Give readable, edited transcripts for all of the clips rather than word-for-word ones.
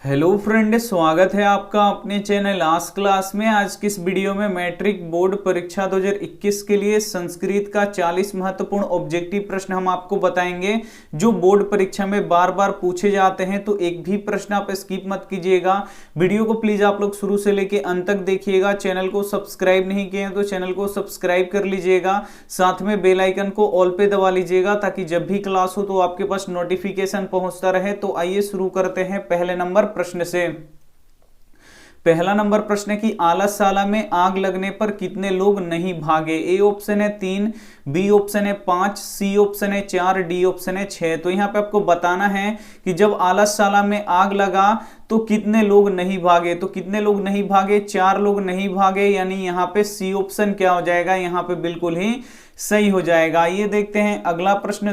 Hello friend, स्वागत है आपका अपने चैनल आस्क क्लास में। आज की इस वीडियो में मैट्रिक बोर्ड परीक्षा 2021 के लिए संस्कृत का 40 महत्वपूर्ण ऑब्जेक्टिव प्रश्न हम आपको बताएंगे जो बोर्ड परीक्षा में बार बार पूछे जाते हैं। तो एक भी प्रश्न आप स्किप मत कीजिएगा। वीडियो को प्लीज आप लोग शुरू से लेके अंत तक देखिएगा। चैनल को सब्सक्राइब नहीं किए हैं तो चैनल को सब्सक्राइब कर लीजिएगा, साथ में बेल आइकन को ऑल पे दबा लीजिएगा ताकि जब भी क्लास हो तो आपके पास नोटिफिकेशन पहुंचता रहे। तो आइए शुरू करते हैं पहले नंबर प्रश्न से। पहला नंबर प्रश्न है कि आलसशाला में आग लगने पर कितने लोग नहीं भागे। ए ऑप्शन है 3, बी ऑप्शन है 5, सी ऑप्शन है 4, डी ऑप्शन है 6। तो यहाँ पे आपको बताना है कि जब आलसशाला में आग लगा तो कितने लोग नहीं भागे। तो कितने लोग नहीं भागे? 4 लोग नहीं भागे, यानी यहाँ पे सी ऑप्शन क्या हो जाएगा, यहाँ पे बिल्कुल ही सही हो जाएगा। ये देखते हैं अगला प्रश्न।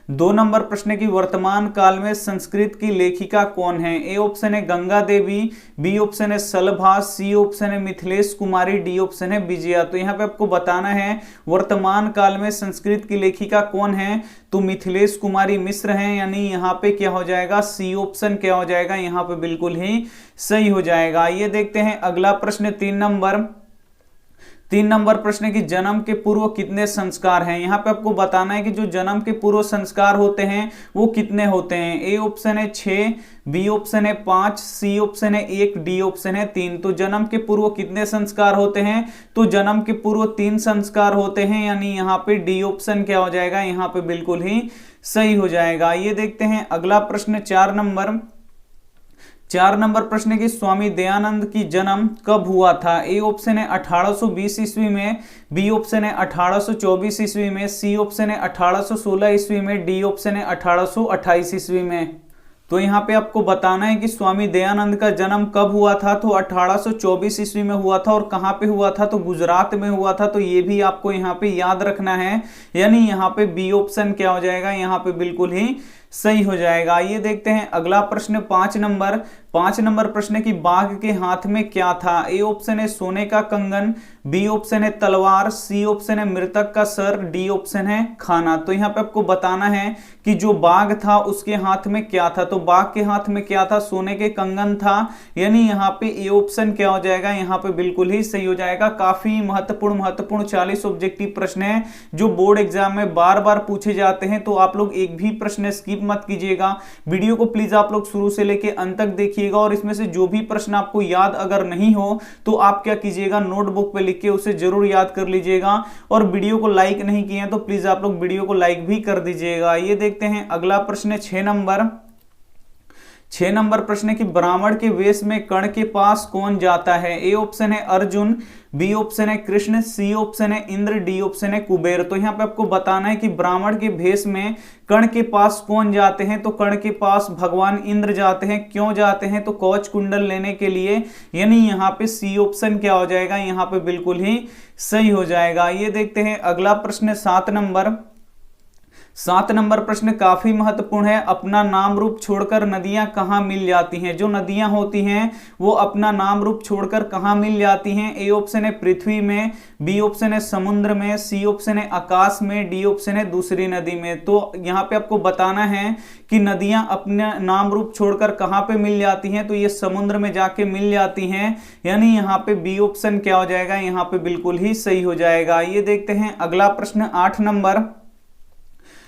दो नंबर प्रश्न की वर्तमान काल में संस्कृत की लेखिका कौन है। ए ऑप्शन है गंगा देवी, बी ऑप्शन है सलभा, सी ऑप्शन है मिथिलेश कुमारी, डी ऑप्शन है विजया। तो यहाँ पे आपको बताना है वर्तमान काल में संस्कृत की लेखिका कौन है। तो मिथिलेश कुमारी मिश्र हैं, यानी यहाँ पे क्या हो जाएगा, सी ऑप्शन क्या हो जाएगा, यहाँ पे बिल्कुल ही सही हो जाएगा। ये देखते हैं अगला प्रश्न। 3 नंबर प्रश्न की जन्म के पूर्व कितने संस्कार हैं। यहाँ पे आपको बताना है कि जो जन्म के पूर्व संस्कार होते हैं वो कितने होते हैं। ए ऑप्शन है 6, बी ऑप्शन है 5, सी ऑप्शन है 1, डी ऑप्शन है 3। तो जन्म के पूर्व कितने संस्कार होते हैं? तो जन्म के पूर्व 3 संस्कार होते हैं, यानी यहाँ पे डी ऑप्शन क्या हो जाएगा, यहाँ पे बिल्कुल ही सही हो जाएगा। ये देखते हैं अगला प्रश्न। 4 नंबर प्रश्न की स्वामी दयानंद की जन्म कब हुआ था। ए ऑप्शन है 1820 ईस्वी में, बी ऑप्शन है 1824 ईस्वी में, सी ऑप्शन है 1816 ईस्वी में, डी ऑप्शन है 1828 ईस्वी में। तो यहाँ पे आपको बताना है कि स्वामी दयानंद का जन्म कब हुआ था। तो 1824 ईस्वी में हुआ था। और कहाँ पे हुआ था? तो गुजरात में हुआ था। तो ये भी आपको यहाँ पे याद रखना है, यानी यहाँ पे बी ऑप्शन क्या हो जाएगा, यहाँ पे बिल्कुल ही सही हो जाएगा। ये देखते हैं अगला प्रश्न। 5 नंबर प्रश्न की बाघ के हाथ में क्या था। ए ऑप्शन है सोने का कंगन, बी ऑप्शन है तलवार, सी ऑप्शन है मृतक का सर, डी ऑप्शन है खाना। तो यहाँ पे आपको बताना है कि जो बाघ था उसके हाथ में क्या था। तो बाघ के हाथ में क्या था? सोने के कंगन था, यानी यहाँ पे ए ऑप्शन क्या हो जाएगा, यहाँ पे बिल्कुल ही सही हो जाएगा। काफी महत्वपूर्ण 40 ऑब्जेक्टिव प्रश्न है जो बोर्ड एग्जाम में बार बार पूछे जाते हैं। तो आप लोग एक भी प्रश्न स्किप मत कीजिएगा। वीडियो को प्लीज आप लोग शुरू से लेके अंत तक देखिएगा, और इसमें से जो भी प्रश्न आपको याद अगर नहीं हो तो आप क्या कीजिएगा, नोटबुक पे लिख के उसे जरूर याद कर लीजिएगा। और वीडियो को लाइक नहीं किए हैं तो प्लीज आप लोग वीडियो को लाइक भी कर दीजिएगा। ये देखते हैं अगला प्रश्न। 6 नंबर प्रश्न की ब्राह्मण के वेश में कर्ण के पास कौन जाता है। ए ऑप्शन है अर्जुन, बी ऑप्शन है कृष्ण, सी ऑप्शन है इंद्र, डी ऑप्शन है कुबेर। तो यहाँ पे आपको बताना है कि ब्राह्मण के भेष में कर्ण के पास कौन जाते हैं। तो कर्ण के पास भगवान इंद्र जाते हैं। क्यों जाते हैं? तो कवच कुंडल लेने के लिए, यानी यहाँ पे सी ऑप्शन क्या हो जाएगा, यहाँ पे बिल्कुल ही सही हो जाएगा। ये देखते हैं अगला प्रश्न। 7 नंबर प्रश्न काफी महत्वपूर्ण है। अपना नाम रूप छोड़कर नदियां कहां मिल जाती हैं। जो नदियां होती हैं वो अपना नाम रूप छोड़कर कहां मिल जाती हैं। ए ऑप्शन है पृथ्वी में, बी ऑप्शन है समुद्र में, सी ऑप्शन है आकाश में, डी ऑप्शन है दूसरी नदी में। तो यहाँ पे आपको बताना है कि नदियां अपने नाम रूप छोड़कर कहां पे मिल जाती हैं। तो ये समुद्र में जाके मिल जाती हैं, यानी यहाँ पे बी ऑप्शन क्या हो जाएगा, यहाँ पे बिल्कुल ही सही हो जाएगा। ये देखते हैं अगला प्रश्न।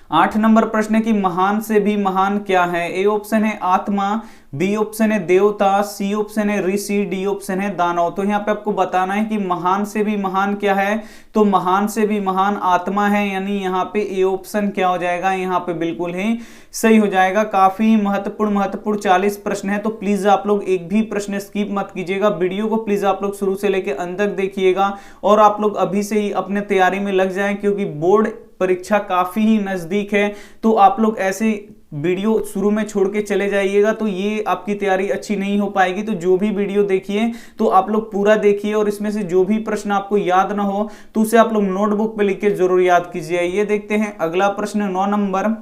8 नंबर प्रश्न की महान से भी महान क्या है। ए ऑप्शन है आत्मा, बी ऑप्शन है देवता, सी ऑप्शन है ऋषि, डी ऑप्शन है दानव। तो यहाँ पे आपको बताना है कि महान से भी महान क्या है। तो महान से भी महान आत्मा है, यानी यहाँ पे ए ऑप्शन क्या हो जाएगा, यहाँ पे बिल्कुल ही सही हो जाएगा। काफी महत्वपूर्ण 40 प्रश्न है। तो प्लीज आप लोग एक भी प्रश्न स्किप मत कीजिएगा। वीडियो को प्लीज आप लोग शुरू से लेकर अंत तक देखिएगा, और आप लोग अभी से ही अपने तैयारी में लग जाएं, क्योंकि बोर्ड परीक्षा काफी ही नजदीक है। तो आप लोग ऐसे वीडियो शुरू में छोड़ के चले जाइएगा तो ये आपकी तैयारी अच्छी नहीं हो पाएगी। तो जो भी वीडियो देखिए तो आप लोग पूरा देखिए, और इसमें से जो भी प्रश्न आपको याद ना हो तो उसे आप लोग नोटबुक पे लिख के जरूर याद कीजिए। ये देखते हैं अगला प्रश्न।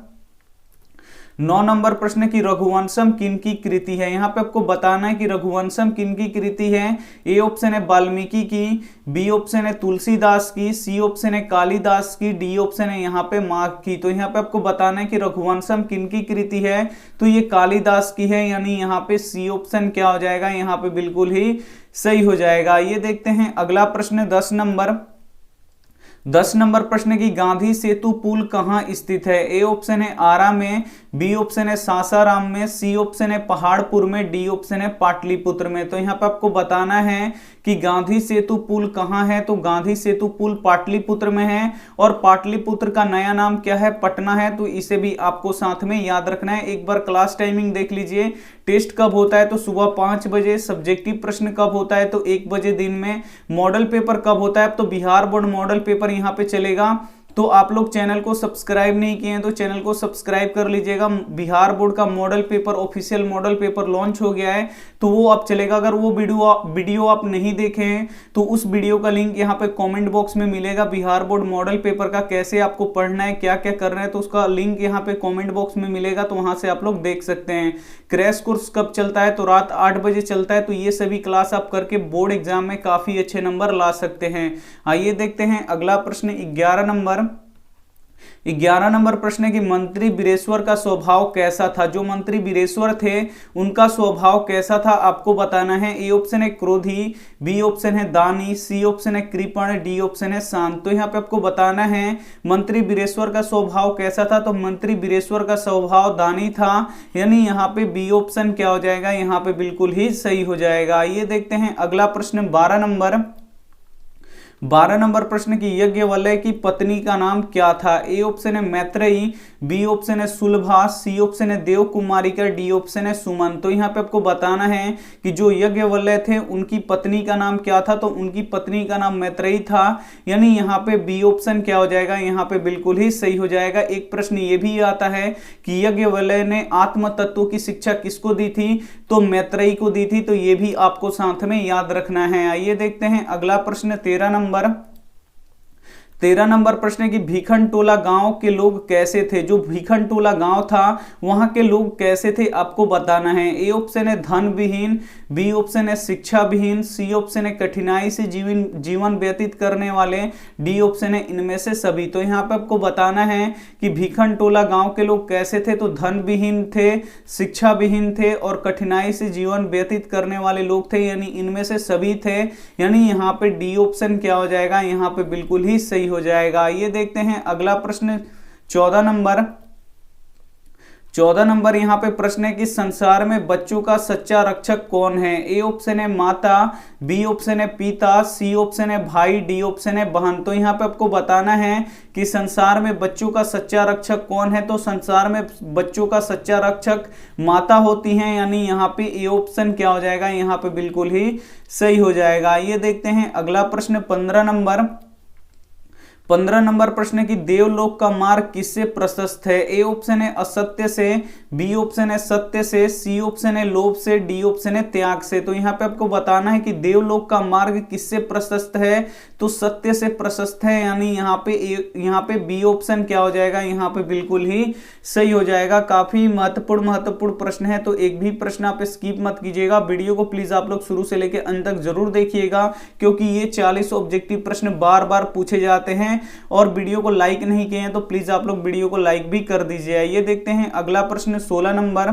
9 नंबर प्रश्न की रघुवंशम किनकी कृति है। यहाँ पे आपको बताना है कि रघुवंशम किनकी कृति है। ए ऑप्शन है वाल्मीकि की, बी ऑप्शन है तुलसीदास की, सी ऑप्शन है कालिदास की, डी ऑप्शन है यहाँ पे माघ की। तो यहाँ पे आपको बताना है कि रघुवंशम किनकी कृति है, तो ये कालिदास की है, यानी यहाँ पे सी ऑप्शन क्या हो जाएगा, यहाँ पे बिल्कुल ही सही हो जाएगा। ये देखते हैं अगला प्रश्न 10 नंबर प्रश्न की गांधी सेतु पुल कहां स्थित है। ए ऑप्शन है आरा में, बी ऑप्शन है सासाराम में, सी ऑप्शन है पहाड़पुर में, डी ऑप्शन है पाटलिपुत्र में। तो यहाँ पे आपको बताना है कि गांधी सेतु पुल कहां है, तो गांधी सेतु पुल पाटलिपुत्र में है और पाटलिपुत्र का नया नाम क्या है, पटना है। तो इसे भी आपको साथ में याद रखना है। एक बार क्लास टाइमिंग देख लीजिए, टेस्ट कब होता है तो सुबह 5 बजे, सब्जेक्टिव प्रश्न कब होता है तो 1 बजे दिन में, मॉडल पेपर कब होता है तो बिहार बोर्ड मॉडल पेपर यहाँ पे चलेगा। तो आप लोग चैनल को सब्सक्राइब नहीं किए हैं तो चैनल को सब्सक्राइब कर लीजिएगा। बिहार बोर्ड का model paper, official model paper launch हो गया है तो वो अब चलेगा। अगर वो वीडियो आप नहीं देखे हैं तो उस वीडियो का लिंक यहाँ पे कमेंट बॉक्स में मिलेगा। बिहार बोर्ड मॉडल पेपर का कैसे आपको पढ़ना है, क्या क्या करना है, तो उसका लिंक यहाँ पे कमेंट बॉक्स में मिलेगा, तो वहां से आप लोग देख सकते हैं। क्रैश कोर्स कब चलता है तो रात 8 बजे चलता है। तो ये सभी क्लास आप करके बोर्ड एग्जाम में काफी अच्छे नंबर ला सकते हैं। आइए देखते हैं अगला प्रश्न 11 नंबर प्रश्न की मंत्री बीरेश्वर का स्वभाव कैसा था। जो मंत्री बीरेश्वर थे उनका स्वभाव कैसा था आपको बताना है। ए ऑप्शन है क्रोधी, बी ऑप्शन है दानी, सी ऑप्शन है कृपण, डी ऑप्शन है शांत। तो यहाँ पे आपको बताना है मंत्री बीरेश्वर का स्वभाव कैसा था, तो मंत्री बीरेश्वर का स्वभाव दानी था, यानी यहाँ पे बी ऑप्शन क्या हो जाएगा, यहाँ पे बिल्कुल ही सही हो जाएगा। ये देखते हैं अगला प्रश्न 12 नंबर प्रश्न की यज्ञवल्क्य की पत्नी का नाम क्या था। ए ऑप्शन है मैत्रेयी, बी ऑप्शन है सुलभा, सी ऑप्शन है देवकुमारिका, डी ऑप्शन है सुमन। तो यहाँ पे आपको बताना है कि जो यज्ञवल्क्य थे उनकी पत्नी का नाम क्या था, तो उनकी पत्नी का नाम मैत्रेयी था, यानी यहाँ पे बी ऑप्शन क्या हो जाएगा, यहाँ पे बिल्कुल ही सही हो जाएगा। एक प्रश्न ये भी आता है कि यज्ञवल्क्य ने आत्म तत्व की शिक्षा किसको दी थी, तो मैत्रेयी को दी थी। तो ये भी आपको साथ में याद रखना है। आइए देखते हैं अगला प्रश्न 13 नंबर प्रश्न की भीखनटोला गांव के लोग कैसे थे। जो भीखनटोला गांव था वहां के लोग कैसे थे आपको बताना है। ए ऑप्शन है धन विहीन, बी ऑप्शन है शिक्षा विहीन, सी ऑप्शन है कठिनाई से जीवन व्यतीत करने वाले, डी ऑप्शन है इनमें से सभी। तो यहाँ पे आपको बताना है कि भीखनटोला गांव के लोग कैसे थे, तो धन विहीन थे, शिक्षा विहीन थे और कठिनाई से जीवन व्यतीत करने वाले लोग थे, यानी इनमें से सभी थे, यानी यहाँ पे डी ऑप्शन क्या हो जाएगा, यहाँ पे बिल्कुल ही सही हो जाएगा। ये देखते हैं अगला प्रश्न 14 नंबर यहाँ पे प्रश्न है कि संसार में बच्चों का सच्चा रक्षक कौन है। ए ऑप्शन है माता, बी ऑप्शन है पिता, सी ऑप्शन है भाई, डी ऑप्शन है बहन। तो यहाँ पे आपको बताना है कि संसार में बच्चों का सच्चा रक्षक कौन है, तो संसार में बच्चों का सच्चा रक्षक माता होती हैं, यानी यहाँ पे ए ऑप्शन क्या हो जाएगा, यहाँ पे बिल्कुल ही सही हो जाएगा। ये देखते हैं अगला प्रश्न 15 नंबर प्रश्न की देवलोक का मार्ग किससे प्रशस्त है। ए ऑप्शन है असत्य से, बी ऑप्शन है सत्य से, सी ऑप्शन है लोभ से, डी ऑप्शन है त्याग से। तो यहाँ पे आपको बताना है कि देवलोक का मार्ग किससे प्रशस्त है, तो सत्य से प्रशस्त है, यानी यहाँ पे बी ऑप्शन क्या हो जाएगा, यहाँ पे बिल्कुल ही सही हो जाएगा। काफी महत्वपूर्ण प्रश्न है, तो एक भी प्रश्न आप स्किप मत कीजिएगा। वीडियो को प्लीज आप लोग शुरू से लेकर अंत तक जरूर देखिएगा, क्योंकि ये 40 ऑब्जेक्टिव प्रश्न बार बार पूछे जाते हैं। और वीडियो को लाइक नहीं किए हैं तो प्लीज आप लोग वीडियो को लाइक भी कर दीजिए। ये देखते हैं अगला प्रश्न 16 नंबर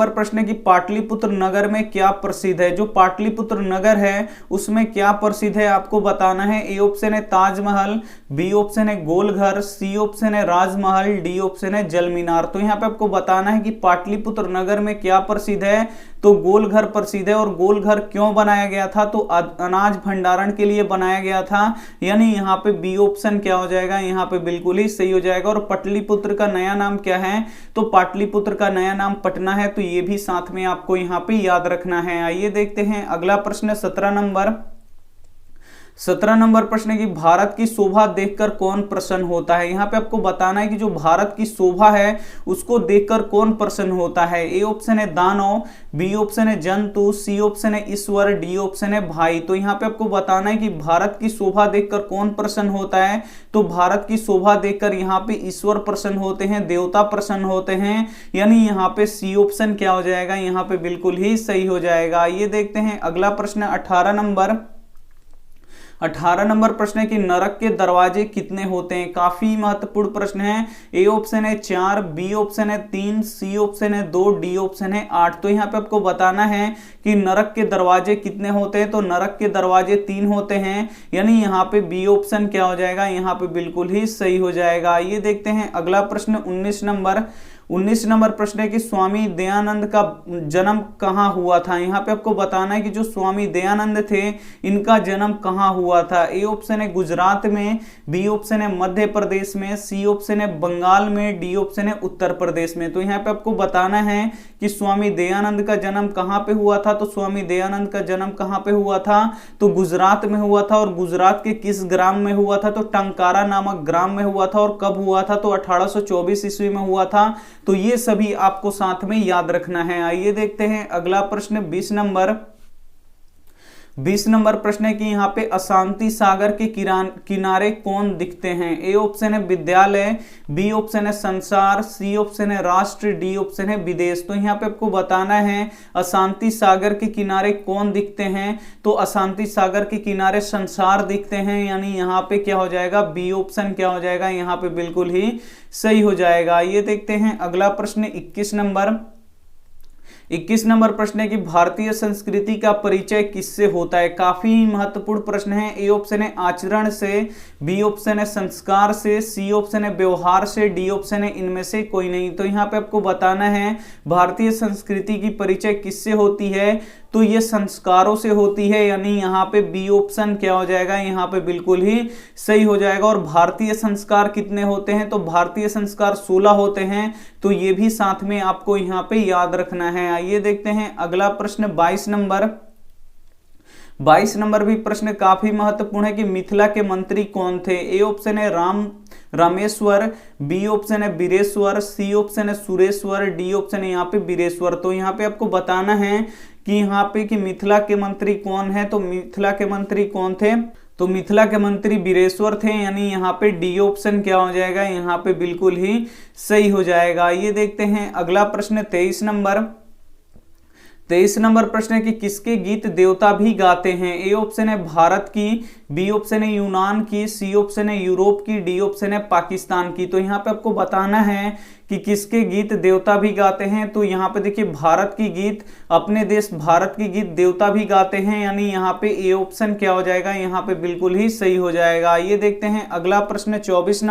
प्रश्न की पाटलिपुत्र नगर में क्या प्रसिद्ध है। जो पाटलिपुत्र नगर है उसमें क्या प्रसिद्ध है आपको बताना है। ए ऑप्शन है ताजमहल, बी ऑप्शन है गोलघर, सी ऑप्शन है राजमहल, डी ऑप्शन है जल मीनार। तो यहाँ पे आपको बताना है कि पाटलिपुत्र नगर में क्या प्रसिद्ध है, तो गोलघर प्रसिद्ध है। और गोलघर क्यों बनाया गया था, तो अनाज भंडारण के लिए बनाया गया था, यानी यहाँ पे बी ऑप्शन क्या हो जाएगा, यहाँ पे बिल्कुल ही सही हो जाएगा। और पाटलिपुत्र का नया नाम क्या है, तो पाटलिपुत्र का नया नाम पटना है, तो ये भी साथ में आपको यहाँ पे याद रखना है। आइए देखते हैं अगला प्रश्न 17 17 नंबर प्रश्न है कि भारत की शोभा देखकर कौन प्रसन्न होता है। यहाँ पे आपको बताना है कि जो भारत की शोभा है उसको देखकर कौन प्रसन्न होता है। ए ऑप्शन है दानव, बी ऑप्शन है जंतु, सी ऑप्शन है ईश्वर, डी ऑप्शन है भाई। तो यहाँ पे आपको बताना है कि भारत की शोभा देखकर कौन प्रसन्न होता है। तो भारत की शोभा देखकर यहाँ पे ईश्वर प्रसन्न होते हैं, देवता प्रसन्न होते हैं, यानी यहाँ पे सी ऑप्शन क्या हो जाएगा, यहाँ पे बिल्कुल ही सही हो जाएगा। ये देखते हैं अगला प्रश्न 18 नंबर प्रश्न है कि नरक के दरवाजे कितने होते हैं। काफी महत्वपूर्ण प्रश्न है। ए ऑप्शन है 4, बी ऑप्शन है 3, सी ऑप्शन है 2, डी ऑप्शन है 8। तो यहाँ पे आपको बताना है कि नरक के दरवाजे कितने होते हैं। तो नरक के दरवाजे 3 होते हैं, यानी यहाँ पे बी ऑप्शन क्या हो जाएगा, यहाँ पे बिल्कुल ही सही हो जाएगा। ये देखते हैं अगला प्रश्न 19 नंबर प्रश्न है कि स्वामी दयानंद का जन्म कहाँ हुआ था। यहाँ पे आपको बताना है कि जो स्वामी दयानंद थे इनका जन्म कहाँ हुआ था। ए ऑप्शन है गुजरात में, बी ऑप्शन है मध्य प्रदेश में, सी ऑप्शन है बंगाल में, डी ऑप्शन है उत्तर प्रदेश में। तो यहाँ पे आपको बताना है कि स्वामी दयानंद का जन्म कहाँ पे हुआ था। तो स्वामी दयानंद का जन्म कहाँ पे हुआ था, तो गुजरात में हुआ था। और गुजरात के किस ग्राम में हुआ था, तो टंकारा नामक ग्राम में हुआ था। और कब हुआ था, तो 1824 ईस्वी में हुआ था। तो ये सभी आपको साथ में याद रखना है। आइए देखते हैं अगला प्रश्न 20 नंबर प्रश्न है कि यहाँ पे अशांति सागर के किनारे कौन दिखते हैं। ए ऑप्शन है विद्यालय, बी ऑप्शन है संसार, सी ऑप्शन है राष्ट्र, डी ऑप्शन है विदेश। तो यहाँ पे आपको बताना है अशांति सागर के किनारे कौन दिखते हैं। तो अशांति सागर के किनारे संसार दिखते हैं, यानी यहाँ पे क्या हो जाएगा, बी ऑप्शन क्या हो जाएगा, यहाँ पे बिल्कुल ही सही हो जाएगा। ये देखते हैं अगला प्रश्न 21 नंबर प्रश्न है कि भारतीय संस्कृति का परिचय किससे होता है। काफी महत्वपूर्ण प्रश्न है। ए ऑप्शन है आचरण से, बी ऑप्शन है संस्कार से, सी ऑप्शन है व्यवहार से, डी ऑप्शन है इनमें से कोई नहीं। तो यहाँ पे आपको बताना है भारतीय संस्कृति की परिचय किससे होती है। तो ये संस्कारों से होती है, यानी यहाँ पे बी ऑप्शन क्या हो जाएगा, यहाँ पे बिल्कुल ही सही हो जाएगा। और भारतीय संस्कार कितने होते हैं, तो भारतीय संस्कार 16 होते हैं। तो ये भी साथ में आपको यहाँ पे याद रखना है। आइए देखते हैं अगला प्रश्न 22 नंबर भी प्रश्न काफी महत्वपूर्ण है कि मिथिला के मंत्री कौन थे। ए ऑप्शन है रामेश्वर, बी ऑप्शन है बीरेश्वर, सी ऑप्शन है सुरेश्वर, डी ऑप्शन है यहाँ पे बीरेश्वर। तो यहाँ पे आपको बताना है कि यहाँ पे कि मिथिला के मंत्री कौन है। तो मिथिला के मंत्री कौन थे, तो मिथिला के मंत्री बीरेश्वर थे, यानी यहाँ पे डी ऑप्शन क्या हो जाएगा, यहाँ पे बिल्कुल ही सही हो जाएगा। ये देखते हैं अगला प्रश्न 23 नंबर प्रश्न है कि किसके गीत देवता भी गाते हैं। ए ऑप्शन है भारत की, बी ऑप्शन है यूनान की, सी ऑप्शन है यूरोप की, डी ऑप्शन है पाकिस्तान की। तो यहाँ पे आपको बताना है कि किसके गीत देवता भी गाते हैं। तो यहाँ पे देखिए भारत की गीत, अपने देश भारत की गीत देवता भी गाते हैं, यानी यहाँ पे ए ऑप्शन क्या हो जाएगा, यहाँ पे बिल्कुल ही सही हो जाएगा। ये देखते हैं अगला प्रश्न 24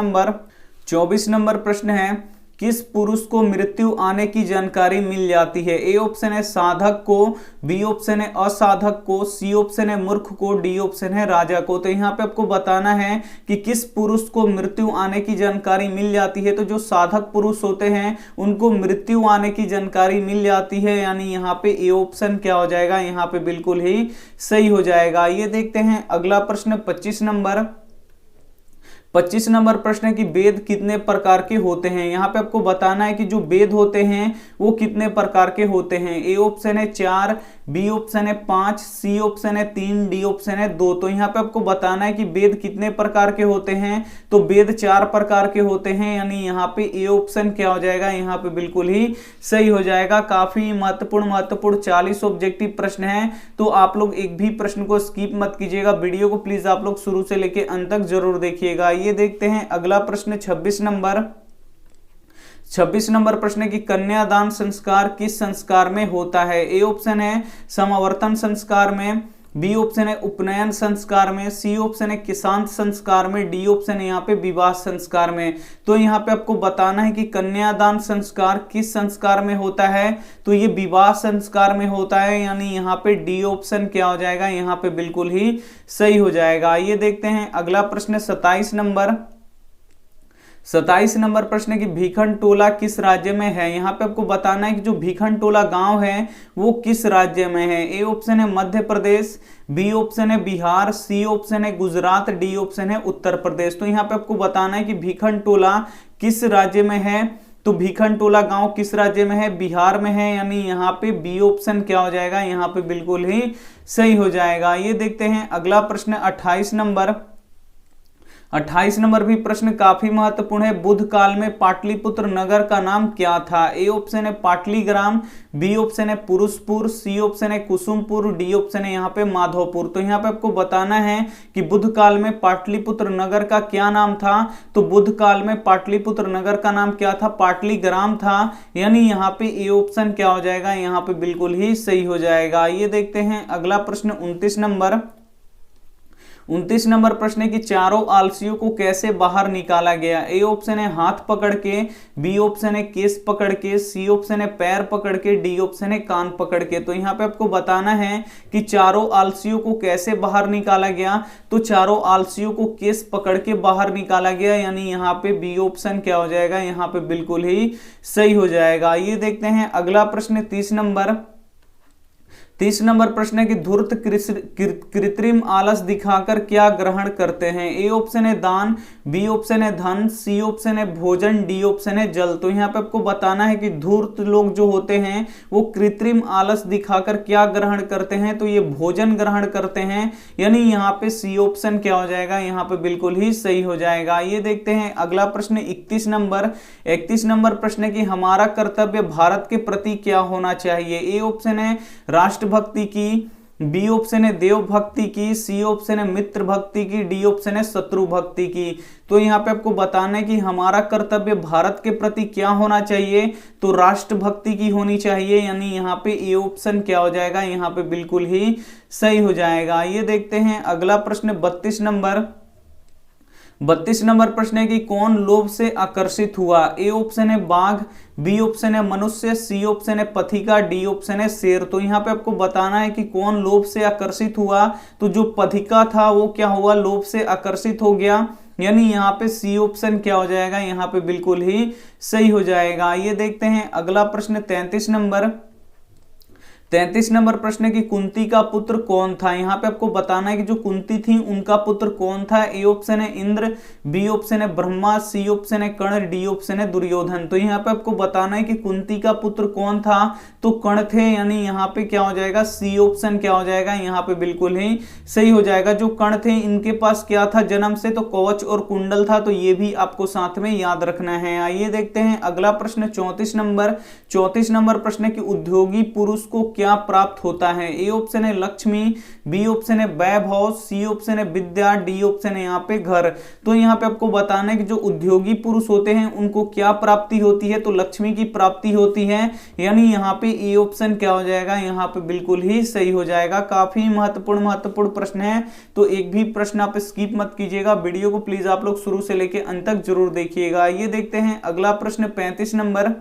नंबर प्रश्न है किस पुरुष को मृत्यु आने की जानकारी मिल जाती है। ए ऑप्शन है साधक को, बी ऑप्शन है असाधक को, सी ऑप्शन है मूर्ख को, डी ऑप्शन है राजा को। तो यहाँ पे आपको बताना है कि किस पुरुष को मृत्यु आने की जानकारी मिल जाती है। तो जो साधक पुरुष होते हैं उनको मृत्यु आने की जानकारी मिल जाती है, यानी यहाँ पे ए ऑप्शन क्या हो जाएगा, यहाँ पे बिल्कुल ही सही हो जाएगा। ये देखते हैं अगला प्रश्न 25 नंबर प्रश्न है कि वेद कितने प्रकार के होते हैं। यहाँ पे आपको बताना है कि जो वेद होते हैं वो कितने प्रकार के होते हैं। ए ऑप्शन है 4, बी ऑप्शन है 5, सी ऑप्शन है 3, डी ऑप्शन है 2। तो यहाँ पे आपको बताना है कि वेद कितने प्रकार के होते हैं। तो वेद 4 प्रकार के होते हैं, यानी यहाँ पे ए ऑप्शन क्या हो जाएगा, यहाँ पे बिल्कुल ही सही हो जाएगा। काफी महत्वपूर्ण 40 ऑब्जेक्टिव प्रश्न है। तो आप लोग एक भी प्रश्न को स्किप मत कीजिएगा, वीडियो को प्लीज आप लोग शुरू से लेके अंत तक जरूर देखिएगा। ये देखते हैं अगला प्रश्न 26 नंबर प्रश्न है कि कन्यादान संस्कार किस संस्कार में होता है। ए ऑप्शन है समावर्तन संस्कार में, बी ऑप्शन है उपनयन संस्कार में, सी ऑप्शन है किशांत संस्कार में, डी ऑप्शन है यहाँ पे विवाह संस्कार में। तो यहाँ पे आपको बताना है कि कन्यादान संस्कार किस संस्कार में होता है। तो ये विवाह संस्कार में होता है, यानी यहाँ पे डी ऑप्शन क्या हो जाएगा, यहाँ पे बिल्कुल ही सही हो जाएगा। ये देखते हैं अगला प्रश्न 27 27 नंबर प्रश्न है कि भीखनटोला किस राज्य में है। यहाँ पे आपको बताना है कि जो भीखनटोला गांव है वो किस राज्य में है। ए ऑप्शन है मध्य प्रदेश, बी ऑप्शन है बिहार, सी ऑप्शन है गुजरात, डी ऑप्शन है उत्तर प्रदेश। तो यहाँ पे आपको बताना है कि भीखनटोला किस राज्य में है। तो भीखनटोला गांव किस राज्य में है, बिहार में है, यानी यहाँ पे बी ऑप्शन क्या हो जाएगा, यहाँ पे बिल्कुल ही सही हो जाएगा। ये देखते हैं अगला प्रश्न 28 नंबर। 28 नंबर भी प्रश्न काफी महत्वपूर्ण है। बुद्ध काल में पाटलिपुत्र नगर का नाम क्या था। ए ऑप्शन है पाटलीग्राम, बी ऑप्शन है पुरुषपुर, सी ऑप्शन है कुसुमपुर, डी ऑप्शन है यहाँ पे माधवपुर। तो यहाँ पे आपको बताना है कि बुद्ध काल में पाटलिपुत्र नगर का क्या नाम था। तो बुद्ध काल में पाटलिपुत्र नगर का नाम क्या था, पाटलीग्राम था, यानी यहाँ पे ए ऑप्शन क्या हो जाएगा, यहाँ पे बिल्कुल ही सही हो जाएगा। ये देखते हैं अगला प्रश्न 29 नंबर। 29 नंबर प्रश्न है कि चारों आलसियों को कैसे बाहर निकाला गया। ए ऑप्शन है हाथ पकड़ के, बी ऑप्शन है केस पकड़ के, सी ऑप्शन है पैर पकड़ के, डी ऑप्शन है कान पकड़ के। तो यहाँ पे आपको बताना है कि चारों आलसियों को कैसे बाहर निकाला गया। तो चारों आलसियों को केस पकड़ के बाहर निकाला गया, यानी यहाँ पे बी ऑप्शन क्या हो जाएगा, यहाँ पे बिल्कुल ही सही हो जाएगा। ये देखते हैं अगला प्रश्न 30 नंबर। 30 नंबर प्रश्न है कि धूर्त कृत्रिम आलस दिखाकर क्या ग्रहण करते हैं। ए ऑप्शन है दान, बी ऑप्शन है धन, सी ऑप्शन है भोजन, डी ऑप्शन है जल। तो यहाँ पे आपको बताना है कि धूर्त लोग जो होते हैं वो कृत्रिम आलस दिखाकर क्या ग्रहण करते हैं। तो ये भोजन ग्रहण करते हैं, यानी यहाँ पे सी ऑप्शन क्या हो जाएगा, यहाँ पे बिल्कुल ही सही हो जाएगा। ये देखते हैं अगला प्रश्न 31 नंबर। 31 नंबर प्रश्न है कि हमारा कर्तव्य भारत के प्रति क्या होना चाहिए। ए ऑप्शन है राष्ट्र भक्ति की, बी ऑप्शन है देव भक्ति की, सी ऑप्शन है मित्र भक्ति की, डी ऑप्शन है शत्रु भक्ति की। तो यहाँ पे आपको बताना है कि हमारा कर्तव्य भारत के प्रति क्या होना चाहिए। तो राष्ट्र भक्ति की होनी चाहिए, यानी यहाँ पे ए ऑप्शन क्या हो जाएगा, यहाँ पे बिल्कुल ही सही हो जाएगा। ये देखते हैं अगला प्रश्न 32 नंबर। 32 नंबर प्रश्न है कि कौन लोभ से आकर्षित हुआ। ए ऑप्शन है बाघ, बी ऑप्शन है मनुष्य, सी ऑप्शन है पथिका, डी ऑप्शन है शेर। तो यहाँ पे आपको बताना है कि कौन लोभ से आकर्षित हुआ। तो जो पथिका था वो क्या हुआ, लोभ से आकर्षित हो गया, यानी यहाँ पे सी ऑप्शन क्या हो जाएगा, यहाँ पे बिल्कुल ही सही हो जाएगा। ये देखते हैं अगला प्रश्न 33 नंबर। 33 नंबर प्रश्न है कि कुंती का पुत्र कौन था। यहाँ पे आपको बताना है कि जो कुंती थी उनका पुत्र कौन था। ए ऑप्शन है इंद्र, बी ऑप्शन है ब्रह्मा, सी ऑप्शन है कर्ण, डी ऑप्शन है दुर्योधन। तो यहाँ पे आपको बताना है कि कुंती का पुत्र कौन था। तो कर्ण थे, यानी यहाँ पे क्या हो जाएगा, सी ऑप्शन क्या हो जाएगा, यहाँ पे बिल्कुल ही सही हो जाएगा। जो कर्ण थे इनके पास क्या था जन्म से, तो कवच और कुंडल था। तो ये भी आपको साथ में याद रखना है। आइए देखते हैं अगला प्रश्न 34 नंबर। 34 नंबर प्रश्न है कि उद्योगी पुरुष को क्या प्राप्त होता है। ए ऑप्शन है लक्ष्मी, बी ऑप्शन है वैभव, सी ऑप्शन है विद्या, डी ऑप्शन है यहाँ पे घर। तो यहाँ पे आपको बताना है कि जो उद्योगी पुरुष होते हैं उनको क्या प्राप्ति होती है। तो लक्ष्मी की प्राप्ति होती है, यानी यहाँ पे ए ऑप्शन क्या हो जाएगा, यहाँ पे बिल्कुल ही सही हो जाएगा। काफी महत्वपूर्ण प्रश्न है, तो एक भी प्रश्न आप स्किप मत कीजिएगा। वीडियो को प्लीज आप लोग शुरू से लेकर अंत तक जरूर देखिएगा। ये देखते हैं अगला प्रश्न 35 नंबर।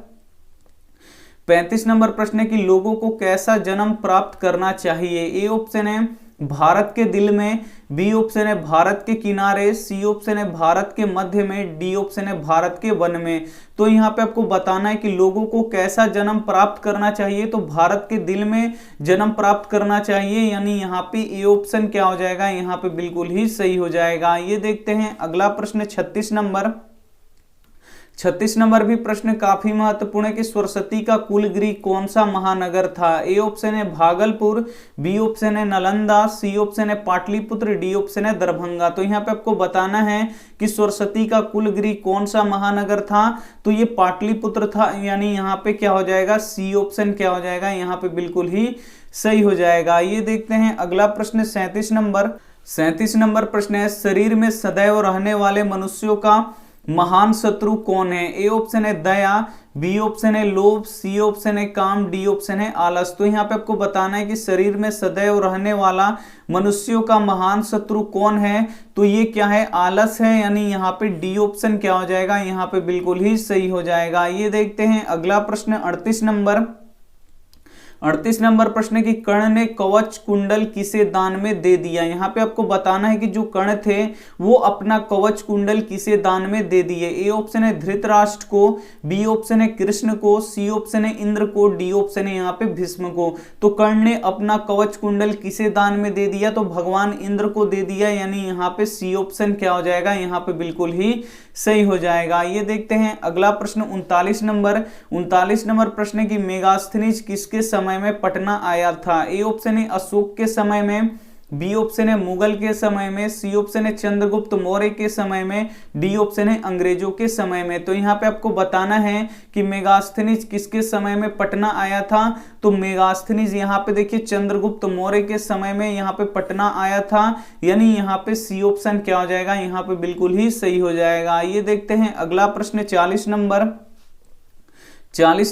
35 नंबर प्रश्न है कि लोगों को कैसा जन्म प्राप्त करना चाहिए। ए ऑप्शन है भारत के दिल में, बी ऑप्शन है भारत के किनारे, सी ऑप्शन है भारत के मध्य में, डी ऑप्शन है भारत के वन में। तो यहाँ पे आपको बताना है कि लोगों को कैसा जन्म प्राप्त करना चाहिए। तो भारत के दिल में जन्म प्राप्त करना चाहिए, यानी यहाँ पे ए ऑप्शन क्या हो जाएगा, यहाँ पे बिल्कुल ही सही हो जाएगा। ये देखते हैं अगला प्रश्न 36 नंबर। 36 नंबर भी प्रश्न काफी महत्वपूर्ण है कि सरस्वती का कुलगृह कौन सा महानगर था। ए ऑप्शन है भागलपुर, बी ऑप्शन है नालंदा, सी ऑप्शन है पाटलिपुत्र, डी ऑप्शन है दरभंगा। तो यहाँ पे आपको बताना है कि सरस्वती का कुलगृह कौन सा महानगर था। तो ये पाटलिपुत्र था, यानी यहाँ पे क्या हो जाएगा, सी ऑप्शन क्या हो जाएगा, यहाँ पे बिल्कुल ही सही हो जाएगा। ये देखते हैं अगला प्रश्न 37 नंबर। 37 नंबर प्रश्न है शरीर में सदैव रहने वाले मनुष्यों का महान शत्रु कौन है। ए ऑप्शन है दया, बी ऑप्शन है लोभ, सी ऑप्शन है काम, डी ऑप्शन है आलस। तो यहाँ पे आपको बताना है कि शरीर में सदैव रहने वाला मनुष्यों का महान शत्रु कौन है। तो ये क्या है, आलस है, यानी यहाँ पे डी ऑप्शन क्या हो जाएगा, यहाँ पे बिल्कुल ही सही हो जाएगा। ये देखते हैं अगला प्रश्न 38 नंबर। 38 नंबर प्रश्न की कर्ण ने कवच कुंडल किसे दान में दे दिया। यहाँ पे आपको बताना है कि जो कर्ण थे वो अपना कवच कुंडल किसे दान में दे दिए। ए ऑप्शन है धृतराष्ट्र को, बी ऑप्शन है कृष्ण को, सी ऑप्शन है इंद्र को, डी ऑप्शन है यहाँ पे भीष्म को। तो कर्ण ने अपना कवच कुंडल किसे दान में दे दिया, तो भगवान इंद्र को दे दिया, यानी यहाँ पे सी ऑप्शन क्या हो जाएगा, यहाँ पे बिल्कुल ही सही हो जाएगा। ये देखते हैं अगला प्रश्न 39 नंबर प्रश्न की मेगास्थनीज किसके समय में पटना आया था। ए ऑप्शन है अशोक के समय में, बी ऑप्शन है मुगल के समय में, सी ऑप्शन है चंद्रगुप्त मौर्य के समय में, डी ऑप्शन है अंग्रेजों के समय में। तो यहाँ पे आपको बताना है कि मेगास्थनीज किसके समय में पटना आया था। तो मेगास्थनीज यहाँ पे देखिए चंद्रगुप्त मौर्य के समय में यहाँ पे पटना आया था, यानी यहाँ पे सी ऑप्शन क्या हो जाएगा, यहाँ पे बिल्कुल ही सही हो जाएगा। ये देखते हैं अगला प्रश्न 40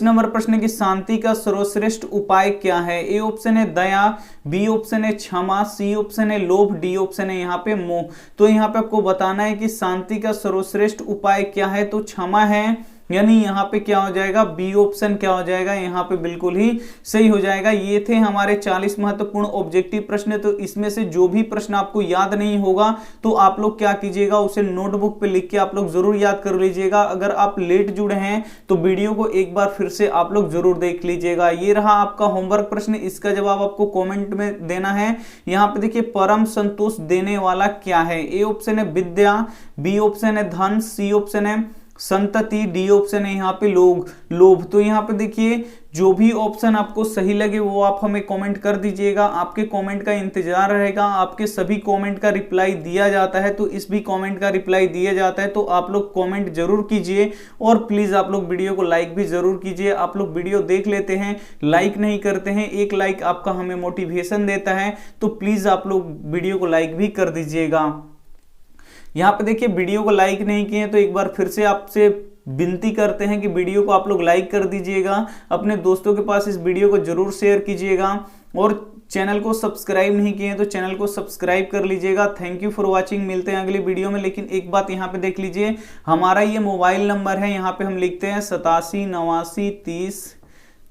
नंबर प्रश्न की शांति का सर्वश्रेष्ठ उपाय क्या है। ए ऑप्शन है दया, बी ऑप्शन है क्षमा, सी ऑप्शन है लोभ, डी ऑप्शन है यहाँ पे मोह। तो यहाँ पे आपको बताना है कि शांति का सर्वश्रेष्ठ उपाय क्या है, तो क्षमा है, यानी यहाँ पे क्या हो जाएगा, बी ऑप्शन क्या हो जाएगा, यहाँ पे बिल्कुल ही सही हो जाएगा। ये थे हमारे 40 महत्वपूर्ण ऑब्जेक्टिव प्रश्न। तो इसमें से जो भी प्रश्न आपको याद नहीं होगा तो आप लोग क्या कीजिएगा, उसे नोटबुक पे लिख के आप लोग जरूर याद कर लीजिएगा। अगर आप लेट जुड़े हैं तो वीडियो को एक बार फिर से आप लोग जरूर देख लीजिएगा। ये रहा आपका होमवर्क प्रश्न, इसका जवाब आपको कॉमेंट में देना है। यहाँ पे देखिए परम संतोष देने वाला क्या है। ए ऑप्शन है विद्या, बी ऑप्शन है धन, सी ऑप्शन है संतति, डी ऑप्शन है यहाँ पे लोभ। तो यहाँ पे देखिए जो भी ऑप्शन आपको सही लगे वो आप हमें कमेंट कर दीजिएगा। आपके कमेंट का इंतजार रहेगा। आपके सभी कमेंट का रिप्लाई दिया जाता है, तो इस भी कमेंट का रिप्लाई दिया जाता है। तो आप लोग कमेंट जरूर कीजिए और प्लीज आप लोग वीडियो को लाइक भी जरूर कीजिए। आप लोग वीडियो देख लेते हैं, लाइक नहीं करते हैं। एक लाइक आपका हमें मोटिवेशन देता है, तो प्लीज आप लोग वीडियो को लाइक भी कर दीजिएगा। यहाँ पे देखिए वीडियो को लाइक नहीं किए तो एक बार फिर से आपसे विनती करते हैं कि वीडियो को आप लोग लाइक कर दीजिएगा। अपने दोस्तों के पास इस वीडियो को जरूर शेयर कीजिएगा और चैनल को सब्सक्राइब नहीं किए तो चैनल को सब्सक्राइब कर लीजिएगा। थैंक यू फॉर वाचिंग, मिलते हैं अगली वीडियो में। लेकिन एक बात यहाँ पे देख लीजिए, हमारा ये मोबाइल नंबर है, यहाँ पे हम लिखते हैं 87 89 30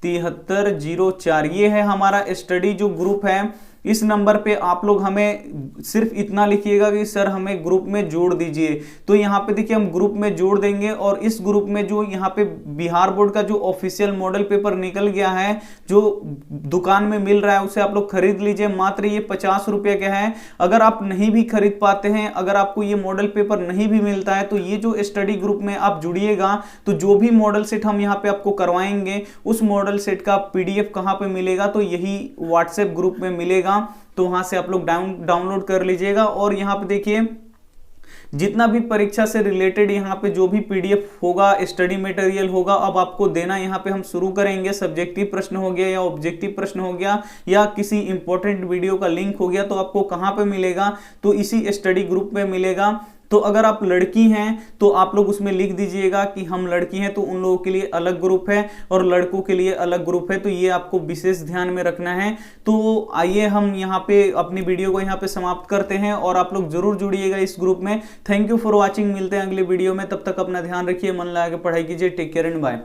73 04। ये है हमारा स्टडी जो ग्रुप है। इस नंबर पे आप लोग हमें सिर्फ इतना लिखिएगा कि सर हमें ग्रुप में जोड़ दीजिए। तो यहाँ पे देखिए हम ग्रुप में जोड़ देंगे और इस ग्रुप में जो यहाँ पे बिहार बोर्ड का जो ऑफिशियल मॉडल पेपर निकल गया है, जो दुकान में मिल रहा है, उसे आप लोग खरीद लीजिए। मात्र ये 50 रुपये का है। अगर आप नहीं भी खरीद पाते हैं, अगर आपको ये मॉडल पेपर नहीं भी मिलता है, तो ये जो स्टडी ग्रुप में आप जुड़िएगा तो जो भी मॉडल सेट हम यहाँ पे आपको करवाएंगे उस मॉडल सेट का PDF कहाँ पे मिलेगा, तो यही व्हाट्सएप ग्रुप में मिलेगा। तो वहां से आप लोग डाउनलोड कर लीजिएगा। और यहाँ पे देखिए जितना भी परीक्षा से रिलेटेड यहाँ पे जो भी PDF होगा, स्टडी मटेरियल होगा, अब आपको देना यहाँ पे हम शुरू करेंगे। सब्जेक्टिव प्रश्न हो गया या ऑब्जेक्टिव प्रश्न हो गया या किसी इंपॉर्टेंट वीडियो का लिंक हो गया, तो आपको कहाँ पे मिलेगा, तो इसी स्टडी ग्रुप में मिलेगा। तो अगर आप लड़की हैं तो आप लोग उसमें लिख दीजिएगा कि हम लड़की हैं, तो उन लोगों के लिए अलग ग्रुप है और लड़कों के लिए अलग ग्रुप है। तो ये आपको विशेष ध्यान में रखना है। तो आइए हम यहाँ पे अपनी वीडियो को यहाँ पे समाप्त करते हैं और आप लोग जरूर जुड़िएगा इस ग्रुप में। थैंक यू फॉर वॉचिंग, मिलते हैं अगले वीडियो में। तब तक अपना ध्यान रखिए, मन लगा के पढ़ाई कीजिए। Take care and bye.